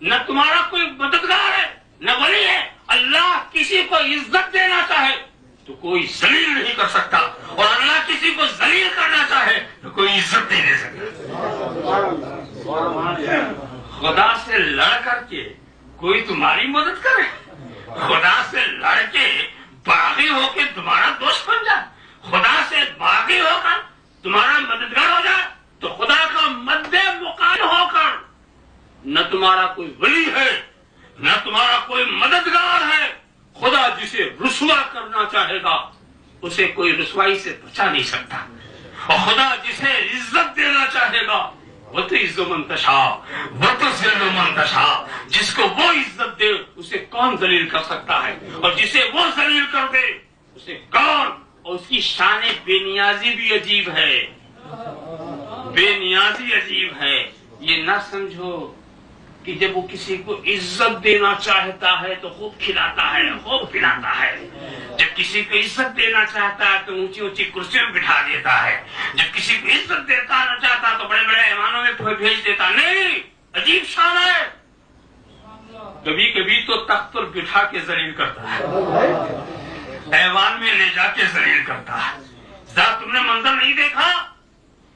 نہ تمہارا کوئی مددگار ہے نہ ولی ہے. اللہ کسی کو عزت دینا چاہے تو کوئی ذلیل نہیں کر سکتا، اور اللہ کسی کو ذلیل کرنا چاہے تو کوئی عزت نہیں دے سکتا. خدا سے لڑ کر کے کوئی تمہاری مدد کرے، خدا سے لڑ کے باغی ہو کے تمہارا دوست بن جائے، خدا سے باغی ہو کر تمہارا مددگار ہو جائے، تو خدا کا مد مقابل ہو کر نہ تمہارا کوئی ولی ہے نہ تمہارا کوئی مددگار ہے. خدا جسے رسوا کرنا چاہے گا اسے کوئی رسوائی سے بچا نہیں سکتا، اور خدا جسے عزت دینا چاہے گا وہ تو عز و منتشا وہ تو ذل و منتشا. جس کو وہ عزت دے اسے کون ذلیل کر سکتا ہے، اور جسے وہ ذلیل کر دے اسے کون. اور اس کی شان بے نیازی بھی عجیب ہے، بے نیازی عجیب ہے. یہ نہ سمجھو کہ جب وہ کسی کو عزت دینا چاہتا ہے تو خوب کھلاتا ہے خوب پلاتا ہے، جب کسی کو عزت دینا چاہتا ہے تو اونچی اونچی کرسیوں میں بٹھا دیتا ہے، جب کسی کو عزت دیتا نہ چاہتا تو بڑے بڑے ایوانوں میں بھیج دیتا. نہیں، عجیب شان ہے. کبھی کبھی تو تخت پر بٹھا کے ذلیل کرتا ہے، ایوان میں لے جا کے ذلیل کرتا ہے. ذرا تم نے منظر نہیں دیکھا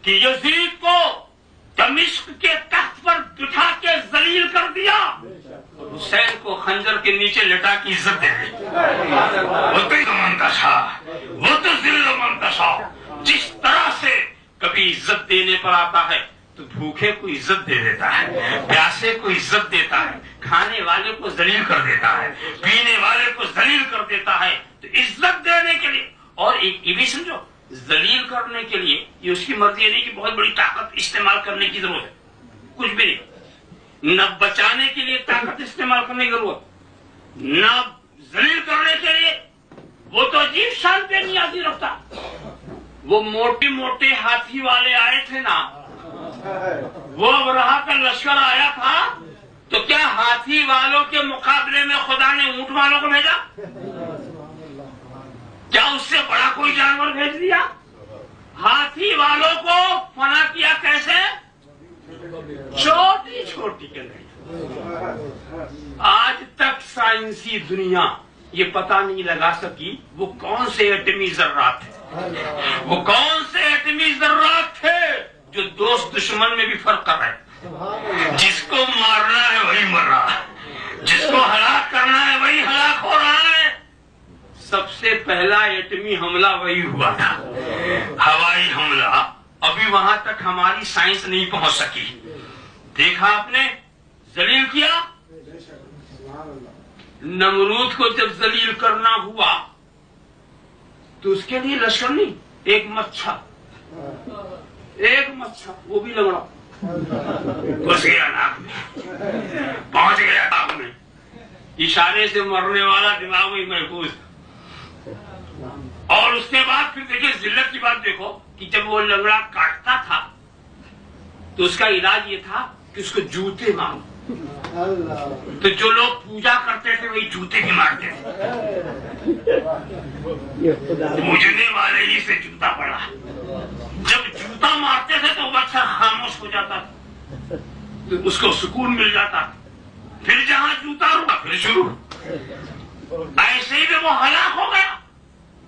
کہ یزید کو دمشق کے تخت پر بٹھا کے ذلیل کر دیا اور حسین کو خنجر کے نیچے لٹا کی عزت دے دی. وہ تو منتشا وہ تو ذل و منتشا. جس طرح سے کبھی عزت دینے پر آتا ہے تو بھوکے کو عزت دے دیتا ہے، پیاسے کو عزت دیتا ہے، کھانے والے کو ذلیل کر دیتا ہے، پینے والے کو ذلیل کر دیتا ہے. تو عزت دینے کے لیے اور یہ بھی سمجھو ذلیل کرنے کے لیے یہ اس کی مرضی ہے نہیں کہ بہت بڑی طاقت استعمال کرنے کی ضرورت ہے، کچھ بھی نہیں. نہ بچانے کے لیے طاقت استعمال کرنے کی ضرورت، نہ ذلیل کرنے کے لیے. وہ تو عجیب شان پہ نیازی رکھتا. وہ موٹے موٹے ہاتھی والے آئے تھے نا، وہ ابرہا کا لشکر آیا تھا تو کیا ہاتھی والوں کے مقابلے میں خدا نے اونٹ والوں کو بھیجا؟ کیا اس سے بڑا کوئی جانور بھیج دیا؟ ہاتھی والوں کو فنا کیا کیسے؟ چھوٹی چھوٹی کے نہیں. آج تک سائنسی دنیا یہ پتہ نہیں لگا سکی وہ کون سے ایٹمی ذرات تھے، وہ کون سے ایٹمی ذرات تھے جو دوست دشمن میں بھی فرق کر رہے. جس کو مارنا ہے وہی مر رہا ہے، جس کو ہلاک کرنا ہے وہی ہلاک ہو رہا ہے. سب سے پہلا ایٹمی حملہ وہی ہوا تھا، ہوائی حملہ. ابھی وہاں تک ہماری سائنس نہیں پہنچ سکی. دیکھا آپ نے ذلیل کیا. نمرود کو جب ذلیل کرنا ہوا تو اس کے لیے لشکر نہیں، ایک مچھر وہ بھی لگڑا گھس گیا ناک میں، پہنچ گیا ناک میں. اشارے سے مرنے والا دماغ میں محفوظ. اور اس کے بعد پھر دیکھیں ذلت کی بات دیکھو کہ جب وہ لنگڑا کاٹتا تھا تو اس کا علاج یہ تھا کہ اس کو جوتے مارو. تو جو لوگ پوجا کرتے تھے وہی جوتے بھی مارتے تھے. پوجنے والے ہی سے جوتا پڑا. جب جوتا مارتے تھے تو بچہ خاموش ہو جاتا تھا، تو اس کو سکون مل جاتا. پھر جہاں جوتا رکا پھر شروع. ایسے ہی میں وہ ہلاک ہو گیا.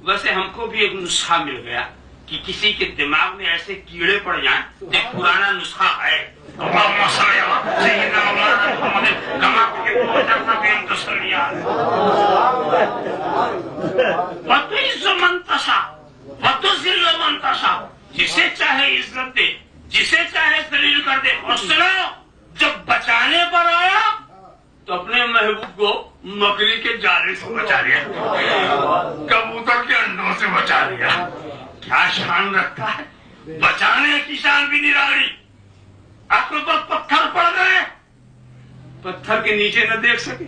ویسے ہم کو بھی ایک نسخہ مل گیا کہ کسی کے دماغ میں ایسے کیڑے پڑ جائیں. ایک پرانا نسخہ ہے، جسے چاہے عزت دے جسے چاہے ذلیل کر دے. اور سنو، جب بچانے پر آیا تو اپنے محبوب کو مکڑی کے جالے سے بچا لیا، کبوتر کے انڈوں سے بچا لیا. کیا شان رکھتا ہے، بچانے کی شان بھی نرالی. عقل پر پتھر پڑ گئے، پتھر کے نیچے نہ دیکھ سکے.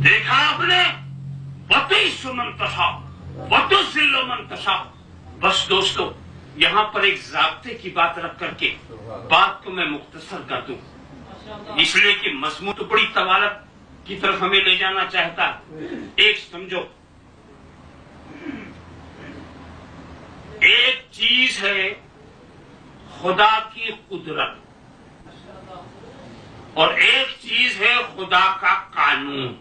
دیکھا آپ نے، وَتُعِزُّ مَن تَشَاءُ وَتُذِلُّ مَن تَشَاءُ. بس دوستو، یہاں پر ایک ضابطے کی بات رکھ کر کے بات کو میں مختصر کر دوں، اس لیے کہ مضمون تو بڑی طوالت کی طرف ہمیں لے جانا چاہتا. ایک سمجھو، ایک چیز ہے خدا کی قدرت، اور ایک چیز ہے خدا کا قانون.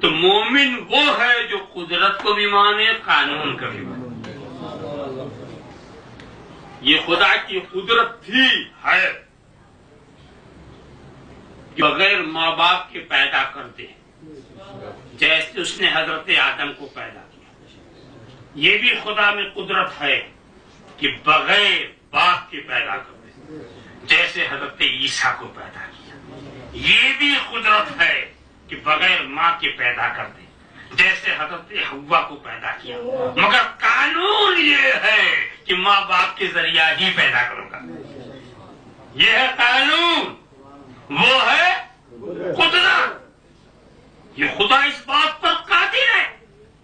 تو مومن وہ ہے جو قدرت کو بھی مانے قانون کو بھی مانے. یہ خدا کی قدرت تھی ہے بغیر ماں باپ کے پیدا کر دے، جیسے اس نے حضرت آدم کو پیدا کیا. یہ بھی خدا میں قدرت ہے کہ بغیر باپ کے پیدا کر دے، جیسے حضرت عیسیٰ کو پیدا کیا. یہ بھی قدرت ہے کہ بغیر ماں کے پیدا کر دے، جیسے حضرت حوا کو پیدا کیا. مگر قانون یہ ہے کہ ماں باپ کے ذریعہ ہی پیدا کروں گا. یہ ہے قانون، وہ ہے قدرت. یہ خدا اس بات پر قادر ہے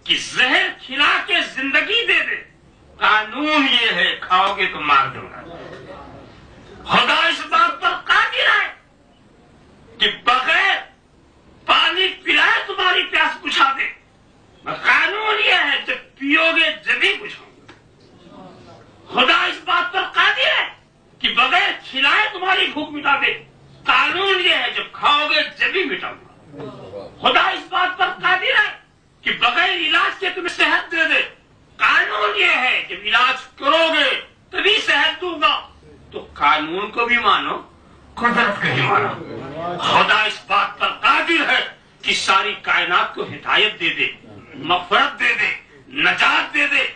کہ زہر کھلا کے زندگی دے دے. قانون یہ ہے کھاؤ گے تو مار دوں گا. خدا اس بات پر قادر ہے کہ بغیر پانی پلائے تمہاری پیاس بجھا دے. قانون یہ ہے جب پیو گے جبھی بجھاؤں گا. خدا اس بات پر قادر ہے کہ بغیر کھلائے تمہاری بھوک مٹا دے. قانون یہ ہے جب کھاؤ گے جبھی مٹاؤں گا. خدا اس بات پر قادر ہے کہ بغیر علاج کے تمہیں صحت دے دے. قانون یہ ہے جب علاج کرو گے تبھی صحت دوں گا. تو قانون کو بھی مانو قدرت کو بھی مانو. خدا اس بات پر قادر ہے کہ ساری کائنات کو ہدایت دے دے، مغفرت دے دے، نجات دے دے.